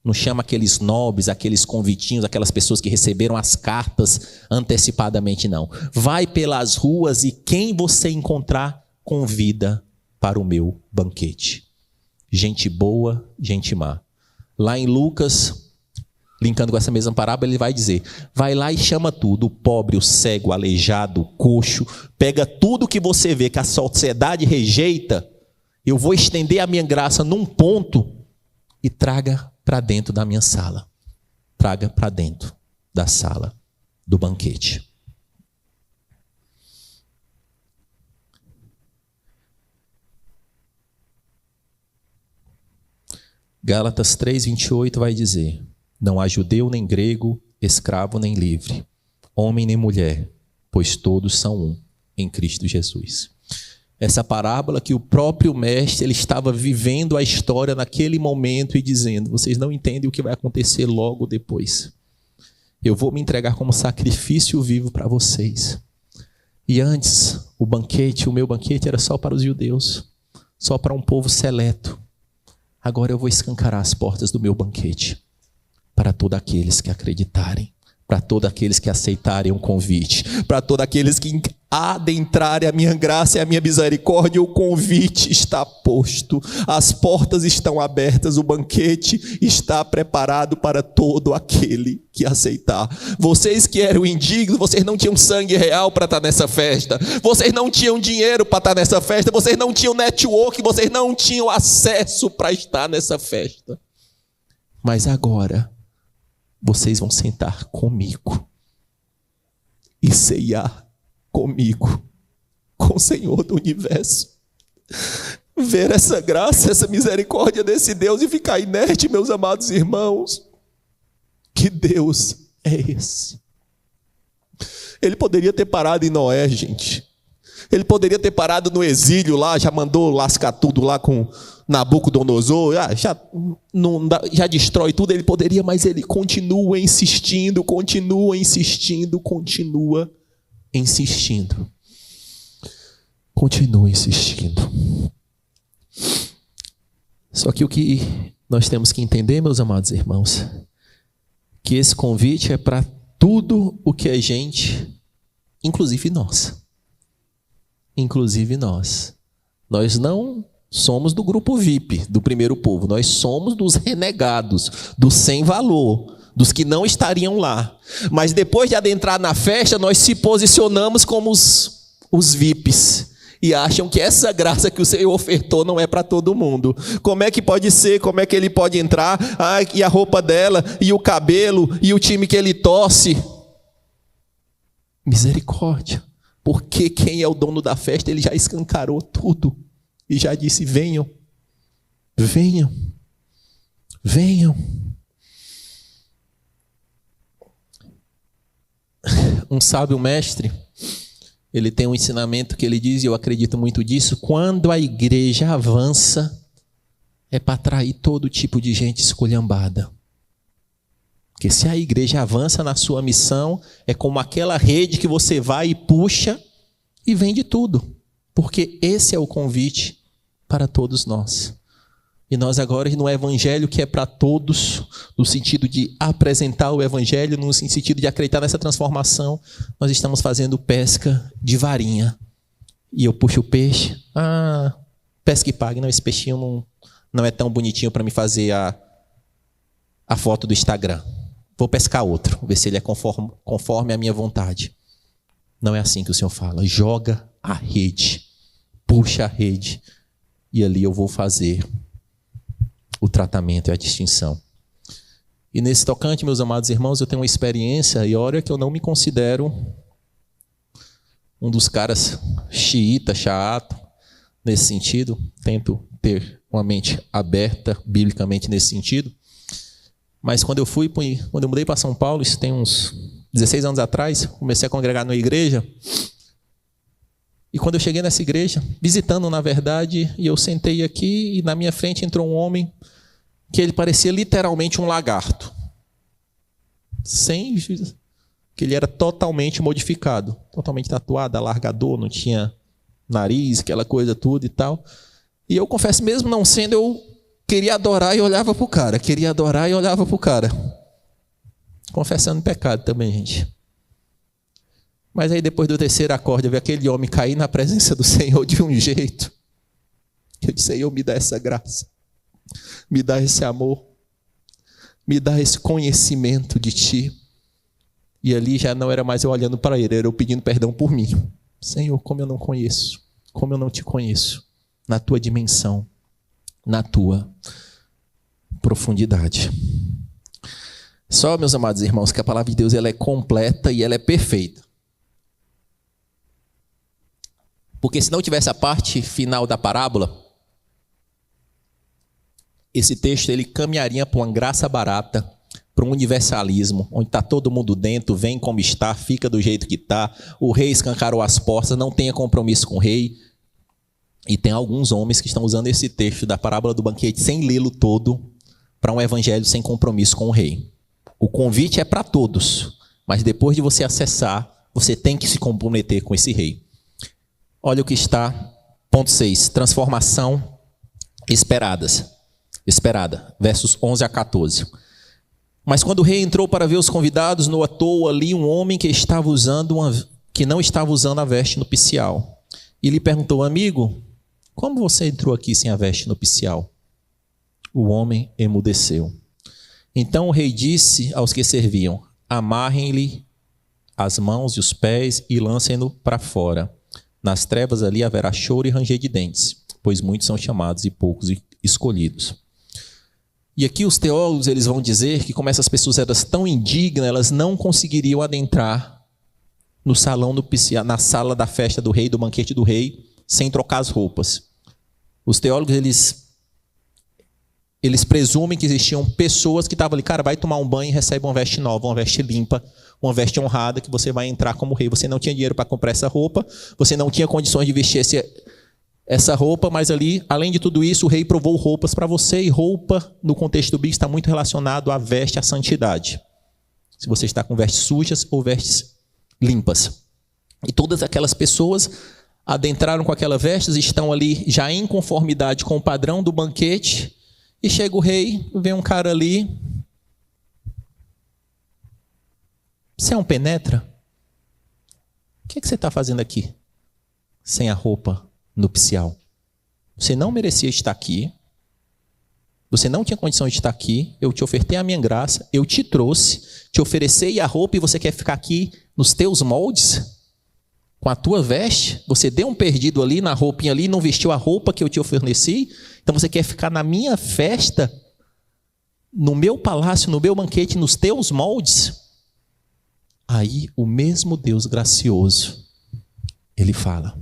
Não chama aqueles nobres, aqueles convitinhos, aquelas pessoas que receberam as cartas antecipadamente, não. Vai pelas ruas e quem você encontrar, convida para o meu banquete. Gente boa, gente má. Lá em Lucas, linkando com essa mesma parábola, ele vai dizer, vai lá e chama tudo, o pobre, o cego, o aleijado, o coxo, pega tudo que você vê que a sociedade rejeita, eu vou estender a minha graça num ponto e traga para dentro da minha sala. Traga para dentro da sala do banquete. Gálatas 3:28 vai dizer, não há judeu nem grego, escravo nem livre, homem nem mulher, pois todos são um em Cristo Jesus. Essa parábola que o próprio mestre ele estava vivendo a história naquele momento e dizendo, vocês não entendem o que vai acontecer logo depois. Eu vou me entregar como sacrifício vivo para vocês. E antes, o meu banquete era só para os judeus, só para um povo seleto. Agora eu vou escancarar as portas do meu banquete para todos aqueles que acreditarem, para todos aqueles que aceitarem o convite, para todos aqueles que adentrarem a minha graça e a minha misericórdia, o convite está posto, as portas estão abertas, o banquete está preparado para todo aquele que aceitar. Vocês que eram indignos, vocês não tinham sangue real para estar nessa festa, vocês não tinham dinheiro para estar nessa festa, vocês não tinham network, vocês não tinham acesso para estar nessa festa. Mas agora, vocês vão sentar comigo e ceiar comigo, com o Senhor do universo. Ver essa graça, essa misericórdia desse Deus e ficar inerte, meus amados irmãos. Que Deus é esse? Ele poderia ter parado em Noé, gente. Ele poderia ter parado no exílio lá, já mandou lascar tudo lá com Nabucodonosor, já destrói tudo. Ele poderia, mas ele continua insistindo, continua insistindo, continua insistindo. Continua insistindo. Só que o que nós temos que entender, meus amados irmãos, que esse convite é para tudo o que a gente, inclusive nós, Nós não somos do grupo VIP, do primeiro povo. Nós somos dos renegados, dos sem valor, dos que não estariam lá. Mas depois de adentrar na festa, nós se posicionamos como os VIPs. E acham que essa graça que o Senhor ofertou não é para todo mundo. Como é que pode ser? Como é que ele pode entrar? Ah, e a roupa dela, e o cabelo, e o time que ele torce. Misericórdia. Porque quem é o dono da festa, ele já escancarou tudo. E já disse, venham, venham, venham. Um sábio mestre, ele tem um ensinamento que ele diz, e eu acredito muito disso, quando a igreja avança, é para atrair todo tipo de gente esculhambada. Porque se a igreja avança na sua missão, é como aquela rede que você vai e puxa e vende tudo. Porque esse é o convite para todos nós. E nós agora, no evangelho que é para todos, no sentido de apresentar o evangelho, no sentido de acreditar nessa transformação, nós estamos fazendo pesca de varinha. E eu puxo o peixe. Ah, pesca e pague. Não, esse peixinho não é tão bonitinho para me fazer a foto do Instagram. Vou pescar outro, ver se ele é conforme a minha vontade. Não é assim que o Senhor fala. Joga a rede, puxa a rede, e ali eu vou fazer o tratamento e a distinção. E nesse tocante, meus amados irmãos, eu tenho uma experiência, e olha que eu não me considero um dos caras xiita, chato, nesse sentido. Tento ter uma mente aberta, biblicamente, nesse sentido. Mas quando eu mudei para São Paulo, isso tem uns 16 anos atrás, comecei a congregar numa igreja. E quando eu cheguei nessa igreja, visitando na verdade, e eu sentei aqui e na minha frente entrou um homem que ele parecia literalmente um lagarto. Que ele era totalmente modificado, totalmente tatuado, alargador, não tinha nariz, aquela coisa tudo e tal. E eu confesso, mesmo não sendo, eu queria adorar e olhava para o cara. Queria adorar e olhava para o cara. Confessando pecado também, gente. Mas aí depois do terceiro acorde, eu vi aquele homem cair na presença do Senhor de um jeito. Eu disse, Senhor, me dá essa graça. Me dá esse amor. Me dá esse conhecimento de Ti. E ali já não era mais eu olhando para Ele, era eu pedindo perdão por mim. Senhor, como eu não conheço. Como eu não Te conheço. Na Tua dimensão. Na Tua profundidade. Só, meus amados irmãos, que a palavra de Deus ela é completa e ela é perfeita. Porque se não tivesse a parte final da parábola, esse texto ele caminharia para uma graça barata, para um universalismo, onde está todo mundo dentro, vem como está, fica do jeito que está, o rei escancarou as portas, não tenha compromisso com o rei. E tem alguns homens que estão usando esse texto da parábola do banquete sem lê-lo todo, para um evangelho sem compromisso com o rei. O convite é para todos, mas depois de você acessar, você tem que se comprometer com esse rei. Olha o que está, ponto 6, transformação esperada, versos 11 a 14. Mas quando o rei entrou para ver os convidados, notou ali um homem que não estava usando a veste nupcial. E lhe perguntou, amigo, como você entrou aqui sem a veste nupcial? O homem emudeceu. Então o rei disse aos que serviam, amarrem-lhe as mãos e os pés e lancem-no para fora. Nas trevas ali haverá choro e ranger de dentes, pois muitos são chamados e poucos escolhidos. E aqui os teólogos eles vão dizer que como essas pessoas eram tão indignas, elas não conseguiriam adentrar no salão nupcial, na sala da festa do rei, do banquete do rei, sem trocar as roupas. Os teólogos eles presumem que existiam pessoas que estavam ali, cara, vai tomar um banho e recebe uma veste nova, uma veste limpa, uma veste honrada, que você vai entrar como rei. Você não tinha dinheiro para comprar essa roupa, você não tinha condições de vestir essa roupa, mas ali, além de tudo isso, o rei provou roupas para você, e roupa, no contexto do bíblico, está muito relacionado à veste, à santidade. Se você está com vestes sujas ou vestes limpas. E todas aquelas pessoas adentraram com aquela vestes, estão ali já em conformidade com o padrão do banquete, e chega o rei, vê um cara ali. Você é um penetra? O que você está fazendo aqui? Sem a roupa nupcial. Você não merecia estar aqui. Você não tinha condição de estar aqui. Eu te ofertei a minha graça. Eu te trouxe. Te ofereci a roupa e você quer ficar aqui nos teus moldes? Com a tua veste? Você deu um perdido ali na roupinha ali e não vestiu a roupa que eu te ofereci? Então você quer ficar na minha festa? No meu palácio, no meu banquete, nos teus moldes? Aí o mesmo Deus gracioso, ele fala: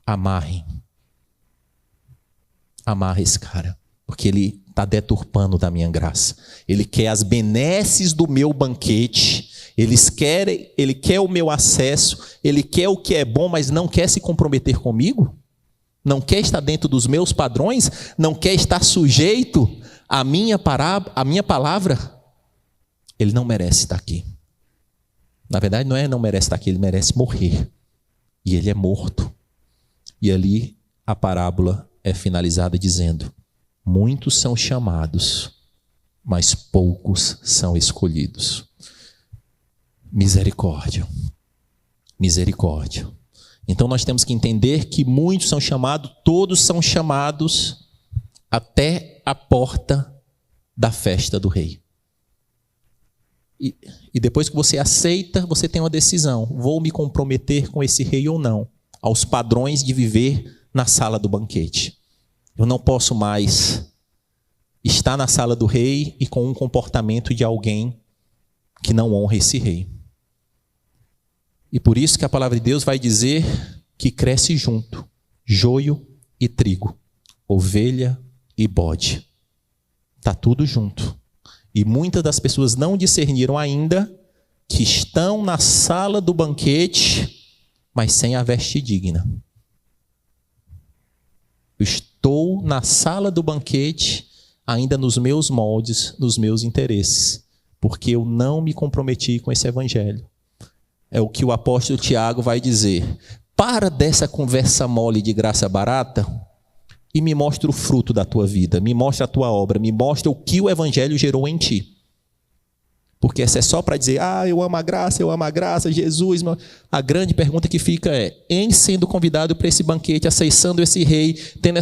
amarre esse cara, porque ele está deturpando da minha graça. Ele quer as benesses do meu banquete, ele quer o meu acesso, ele quer o que é bom, mas não quer se comprometer comigo, não quer estar dentro dos meus padrões, não quer estar sujeito à minha palavra. Ele não merece estar aqui. Na verdade, não merece estar aqui, ele merece morrer. E ele é morto. E ali a parábola é finalizada dizendo: muitos são chamados, mas poucos são escolhidos. Misericórdia. Misericórdia. Então nós temos que entender que muitos são chamados, todos são chamados até a porta da festa do rei. E depois que você aceita, você tem uma decisão: vou me comprometer com esse rei ou não, aos padrões de viver na sala do banquete. Eu não posso mais estar na sala do rei e com um comportamento de alguém que não honra esse rei. E por isso que a palavra de Deus vai dizer que cresce junto joio e trigo, ovelha e bode. Está tudo junto. E muitas das pessoas não discerniram ainda que estão na sala do banquete, mas sem a veste digna. Eu estou na sala do banquete, ainda nos meus moldes, nos meus interesses, porque eu não me comprometi com esse evangelho. É o que o apóstolo Tiago vai dizer: para dessa conversa mole de graça barata e me mostra o fruto da tua vida, me mostra a tua obra, me mostra o que o evangelho gerou em ti. Porque essa é só para dizer: eu amo a graça, Jesus. A grande pergunta que fica é: em sendo convidado para esse banquete, acessando esse rei, tendo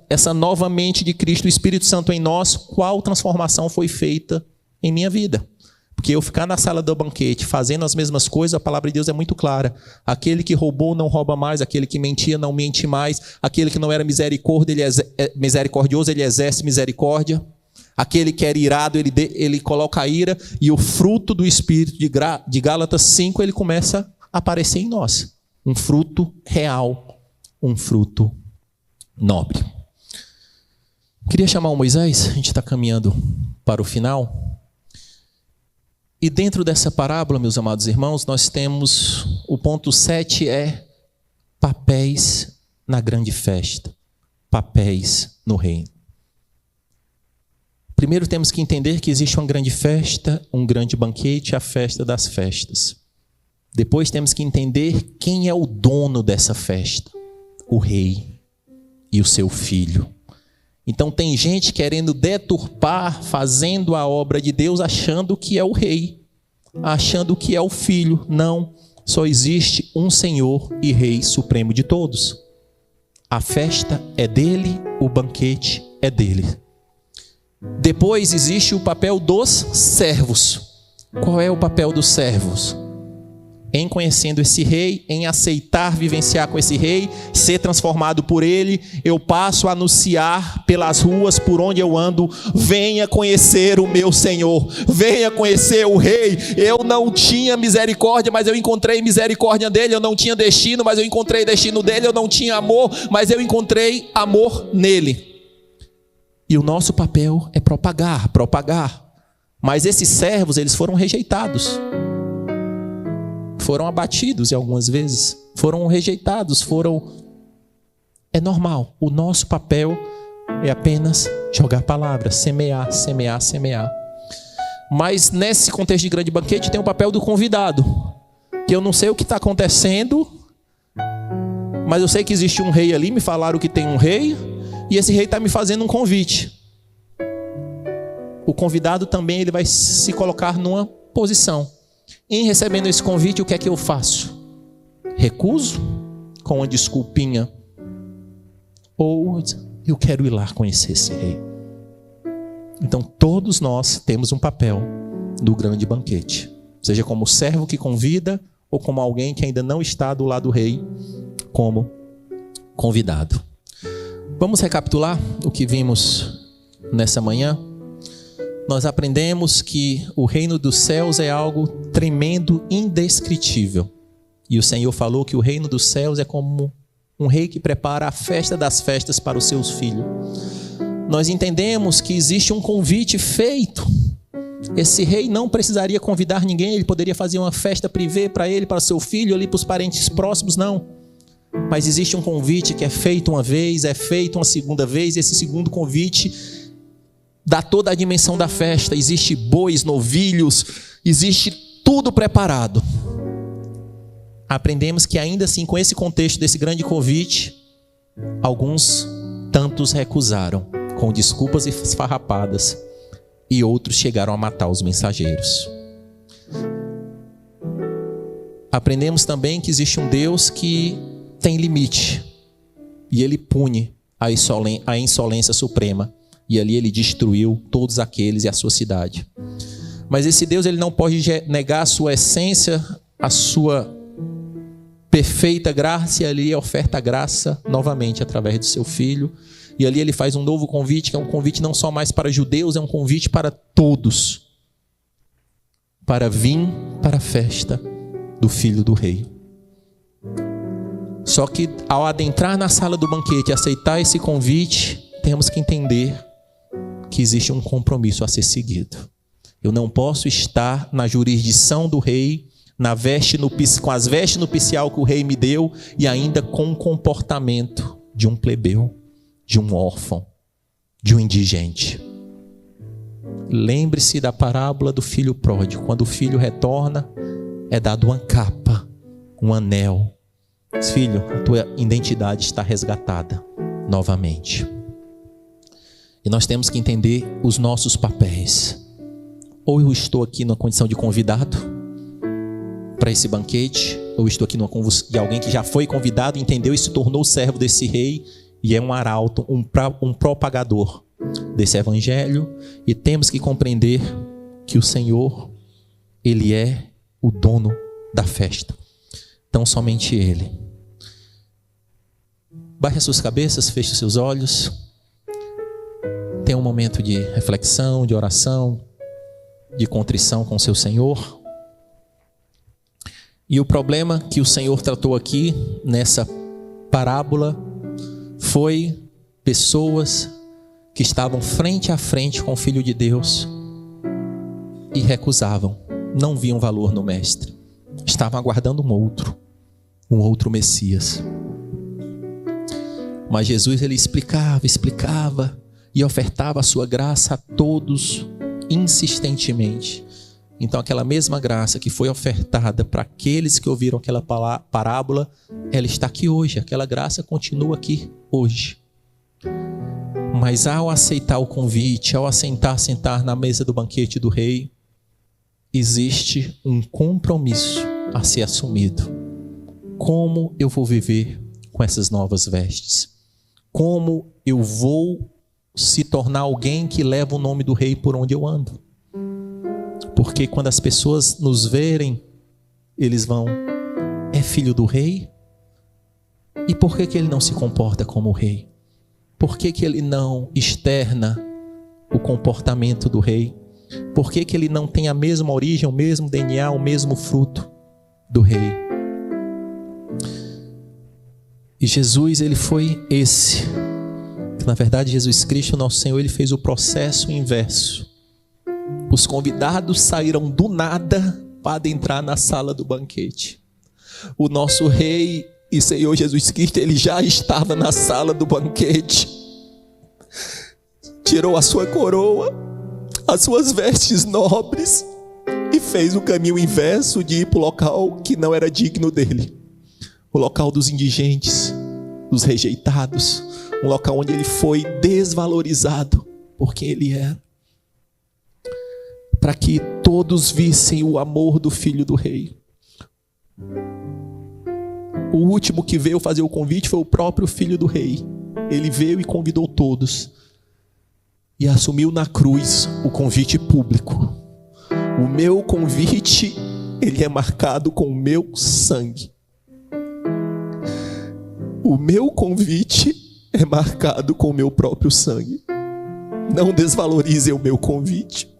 essa nova mente de Cristo, o Espírito Santo em nós, qual transformação foi feita em minha vida? Porque eu ficar na sala do banquete fazendo as mesmas coisas, a palavra de Deus é muito clara: aquele que roubou não rouba mais, aquele que mentia não mente mais, aquele que não era misericordioso, ele exerce misericórdia. Aquele que era irado, ele coloca a ira, e o fruto do Espírito de Gálatas 5, ele começa a aparecer em nós. Um fruto real, um fruto nobre. Queria chamar o Moisés, a gente está caminhando para o final. E dentro dessa parábola, meus amados irmãos, nós temos o ponto 7, é papéis na grande festa, papéis no reino. Primeiro temos que entender que existe uma grande festa, um grande banquete, a festa das festas. Depois temos que entender quem é o dono dessa festa: o rei e o seu filho. Então tem gente querendo deturpar, fazendo a obra de Deus, achando que é o rei, achando que é o filho. Não, só existe um Senhor e Rei supremo de todos. A festa é dele, o banquete é dele. Depois existe o papel dos servos. Qual é o papel dos servos? Em conhecendo esse rei, em aceitar vivenciar com esse rei, ser transformado por ele, eu passo a anunciar pelas ruas por onde eu ando: venha conhecer o meu Senhor, venha conhecer o rei. Eu não tinha misericórdia, mas eu encontrei misericórdia dele. Eu não tinha destino, mas eu encontrei destino dele. Eu não tinha amor, mas eu encontrei amor nele. E o nosso papel é propagar. Mas esses servos, eles foram rejeitados. Foram abatidos algumas vezes. Foram rejeitados, É normal. O nosso papel é apenas jogar palavras, semear. Mas nesse contexto de grande banquete tem o papel do convidado. Que eu não sei o que está acontecendo, mas eu sei que existe um rei ali. Me falaram que tem um rei, e esse rei está me fazendo um convite. O convidado também, ele vai se colocar numa posição. Em recebendo esse convite, o que é que eu faço? Recuso? Com uma desculpinha ou eu quero ir lá conhecer esse rei. Então todos nós temos um papel do grande banquete, seja como servo que convida ou como alguém que ainda não está do lado do rei como convidado. Vamos recapitular o que vimos nessa manhã? Nós aprendemos que o reino dos céus é algo tremendo, indescritível. E o Senhor falou que o reino dos céus é como um rei que prepara a festa das festas para os seus filhos. Nós entendemos que existe um convite feito. Esse rei não precisaria convidar ninguém, ele poderia fazer uma festa privê para ele, para seu filho, ali para os parentes próximos, não. Mas existe um convite que é feito uma vez, é feito uma segunda vez, e esse segundo convite dá toda a dimensão da festa. Existe bois, novilhos, existe tudo preparado. Aprendemos que ainda assim, com esse contexto desse grande convite, alguns tantos recusaram, com desculpas esfarrapadas, e outros chegaram a matar os mensageiros. Aprendemos também que existe um Deus que tem limite, e ele pune a insolência suprema, e ali ele destruiu todos aqueles e a sua cidade. Mas esse Deus, ele não pode negar a sua essência, a sua perfeita graça, e ali ele oferta a graça novamente através do seu Filho. E ali ele faz um novo convite, que é um convite não só mais para judeus, é um convite para todos, para vir para a festa do Filho do Rei. Só que ao adentrar na sala do banquete e aceitar esse convite, temos que entender que existe um compromisso a ser seguido. Eu não posso estar na jurisdição do rei, com as vestes nupcial que o rei me deu, e ainda com o comportamento de um plebeu, de um órfão, de um indigente. Lembre-se da parábola do filho pródigo. Quando o filho retorna, é dado uma capa, um anel. Filho, a tua identidade está resgatada novamente. E nós temos que entender os nossos papéis. Ou eu estou aqui na condição de convidado para esse banquete, ou eu estou aqui de alguém que já foi convidado, entendeu e se tornou servo desse rei, e é um arauto, um propagador desse evangelho. E temos que compreender que o Senhor, ele é o dono da festa. Então somente ele. Baixe as suas cabeças, feche os seus olhos. Tenha um momento de reflexão, de oração, de contrição com o seu Senhor. E o problema que o Senhor tratou aqui nessa parábola foi pessoas que estavam frente a frente com o Filho de Deus e recusavam, não viam valor no Mestre, estavam aguardando um outro Messias. Mas Jesus, ele explicava e ofertava a sua graça a todos insistentemente. Então aquela mesma graça que foi ofertada para aqueles que ouviram aquela parábola, ela está aqui hoje, aquela graça continua aqui hoje. Mas ao aceitar o convite, ao sentar na mesa do banquete do rei, existe um compromisso a ser assumido. Como eu vou viver com essas novas vestes? Como eu vou se tornar alguém que leva o nome do rei por onde eu ando? Porque quando as pessoas nos verem, eles vão: é filho do rei? E por que ele não se comporta como rei? Por que ele não externa o comportamento do rei? Por que ele não tem a mesma origem, o mesmo DNA, o mesmo fruto do rei? E Jesus, ele foi esse. Na verdade, Jesus Cristo, nosso Senhor, ele fez o processo inverso. Os convidados saíram do nada para adentrar na sala do banquete. O nosso Rei e Senhor Jesus Cristo, ele já estava na sala do banquete. Tirou a sua coroa, as suas vestes nobres, e fez o caminho inverso de ir para o local que não era digno dele. O local dos indigentes, dos rejeitados, um local onde ele foi desvalorizado por quem ele era, para que todos vissem o amor do Filho do Rei. O último que veio fazer o convite foi o próprio Filho do Rei, ele veio e convidou todos. E assumiu na cruz o convite público. O meu convite, ele é marcado com o meu sangue. O meu convite é marcado com o meu próprio sangue. Não desvalorize o meu convite.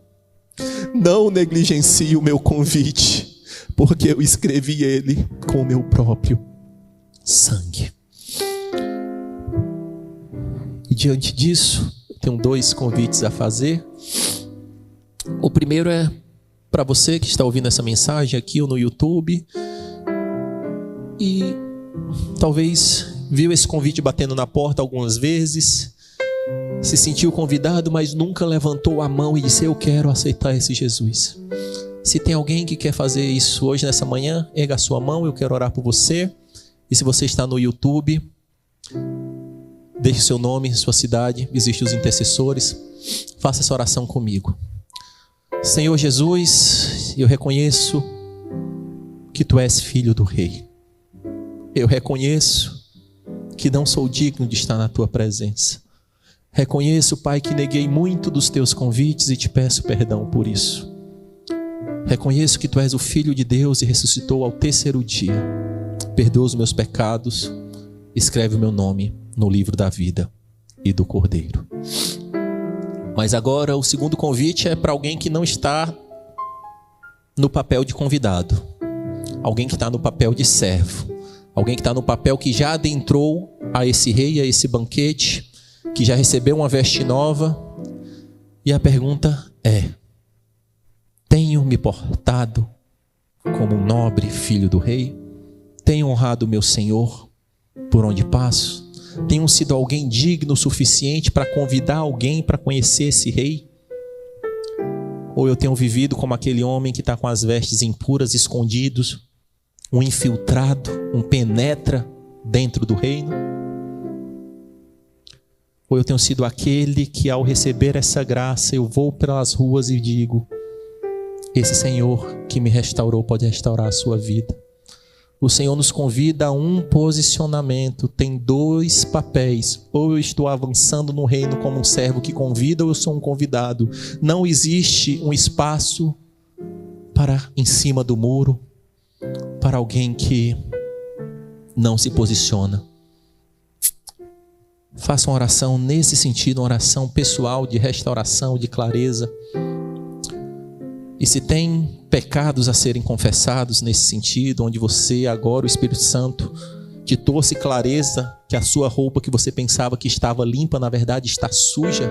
Não negligencie o meu convite, porque eu escrevi ele com o meu próprio sangue. E diante disso, eu tenho 2 convites a fazer. O primeiro é para você que está ouvindo essa mensagem aqui ou no YouTube e talvez viu esse convite batendo na porta algumas vezes, se sentiu convidado, mas nunca levantou a mão e disse: eu quero aceitar esse Jesus. Se tem alguém que quer fazer isso hoje, nessa manhã, erga a sua mão, eu quero orar por você. E se você está no YouTube, deixe seu nome, sua cidade, existem os intercessores. Faça essa oração comigo. Senhor Jesus, eu reconheço que Tu és filho do Rei. Eu reconheço que não sou digno de estar na Tua presença. Reconheço, Pai, que neguei muito dos Teus convites e Te peço perdão por isso. Reconheço que Tu és o Filho de Deus e ressuscitou ao 3º dia. Perdoa os meus pecados, escreve o meu nome no livro da vida e do Cordeiro. Mas agora o segundo convite é para alguém que não está no papel de convidado. Alguém que está no papel de servo. Alguém que está no papel que já adentrou a esse rei, a esse banquete, que já recebeu uma veste nova. E a pergunta é: tenho me portado como um nobre filho do rei? Tenho honrado meu Senhor por onde passo? Tenho sido alguém digno o suficiente para convidar alguém para conhecer esse rei? Ou eu tenho vivido como aquele homem que está com as vestes impuras, escondidos, um infiltrado, um penetra dentro do reino? Ou eu tenho sido aquele que, ao receber essa graça, eu vou pelas ruas e digo: esse Senhor que me restaurou pode restaurar a sua vida. O Senhor nos convida a um posicionamento. Tem 2 papéis: ou eu estou avançando no reino como um servo que convida, ou eu sou um convidado. Não existe um espaço para em cima do muro para alguém que não se posiciona. Faça uma oração nesse sentido, uma oração pessoal de restauração, de clareza. E se tem pecados a serem confessados nesse sentido, onde você agora, o Espírito Santo, te trouxe clareza que a sua roupa que você pensava que estava limpa, na verdade está suja,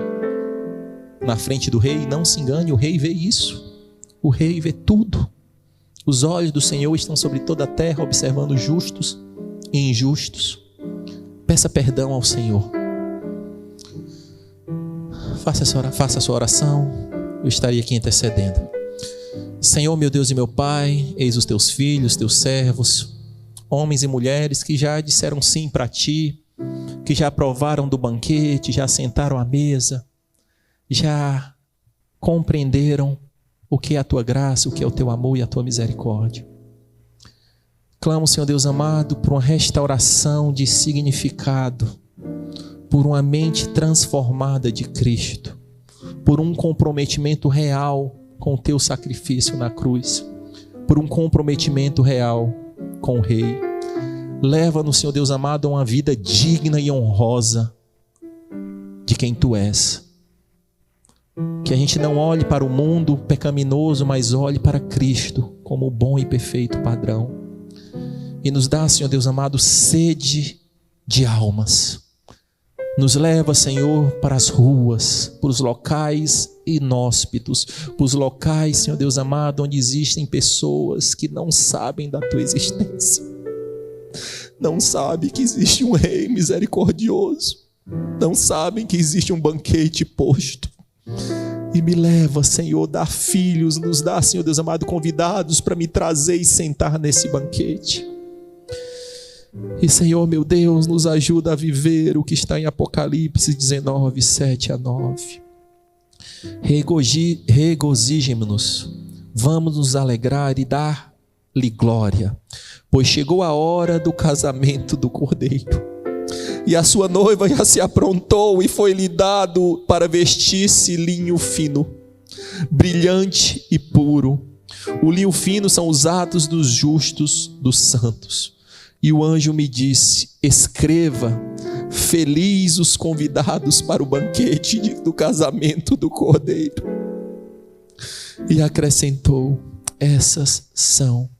na frente do rei, não se engane, o rei vê isso. O rei vê tudo. Os olhos do Senhor estão sobre toda a terra, observando justos e injustos. Peça perdão ao Senhor. Faça a sua oração. Eu estarei aqui intercedendo. Senhor, meu Deus e meu Pai, eis os Teus filhos, Teus servos, homens e mulheres que já disseram sim para Ti, que já provaram do banquete, já sentaram à mesa, já compreenderam o que é a Tua graça, o que é o Teu amor e a Tua misericórdia. Clamo, Senhor Deus amado, por uma restauração de significado, por uma mente transformada de Cristo, por um comprometimento real com o Teu sacrifício na cruz, por um comprometimento real com o Rei. Leva-nos, Senhor Deus amado, a uma vida digna e honrosa de quem Tu és. Que a gente não olhe para o mundo pecaminoso, mas olhe para Cristo como o bom e perfeito padrão. E nos dá, Senhor Deus amado, sede de almas. Nos leva, Senhor, para as ruas, para os locais inóspitos, para os locais, Senhor Deus amado, onde existem pessoas que não sabem da Tua existência. Não sabem que existe um Rei misericordioso. Não sabem que existe um banquete posto. E me leva, Senhor, dá filhos, nos dá, Senhor Deus amado, convidados para me trazer e sentar nesse banquete. E, Senhor, meu Deus, nos ajuda a viver o que está em Apocalipse 19, 7 a 9. Regozijemo-nos, vamos nos alegrar e dar-lhe glória, pois chegou a hora do casamento do Cordeiro. E a sua noiva já se aprontou e foi-lhe dado para vestir-se linho fino, brilhante e puro. O linho fino são os atos dos justos, dos santos. E o anjo me disse: escreva, feliz os convidados para o banquete do casamento do Cordeiro. E acrescentou: essas são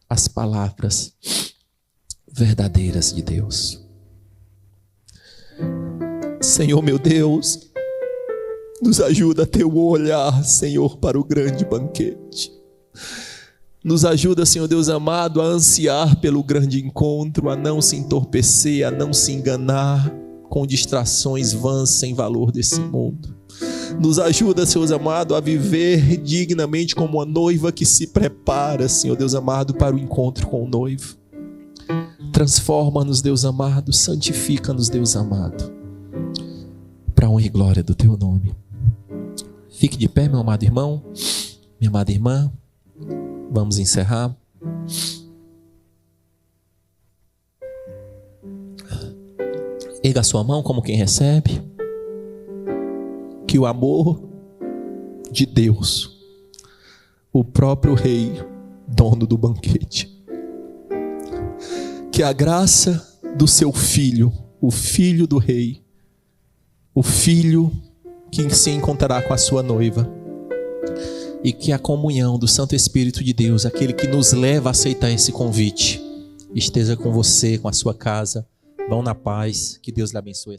as palavras verdadeiras de Deus. Senhor meu Deus, nos ajuda a ter o olhar, Senhor, para o grande banquete. Nos ajuda, Senhor Deus amado, a ansiar pelo grande encontro, a não se entorpecer, a não se enganar com distrações vãs sem valor desse mundo. Nos ajuda, Senhor amado, a viver dignamente como uma noiva que se prepara, Senhor Deus amado, para o encontro com o noivo. Transforma-nos, Deus amado, santifica-nos, Deus amado, para a honra e glória do Teu nome. Fique de pé, meu amado irmão, minha amada irmã. Vamos encerrar. Erga a sua mão como quem recebe. Que o amor de Deus, o próprio Rei, dono do banquete, que a graça do seu Filho, o Filho do Rei, o Filho que se encontrará com a sua noiva, e que a comunhão do Santo Espírito de Deus, aquele que nos leva a aceitar esse convite, esteja com você, com a sua casa. Vão na paz, que Deus lhe abençoe.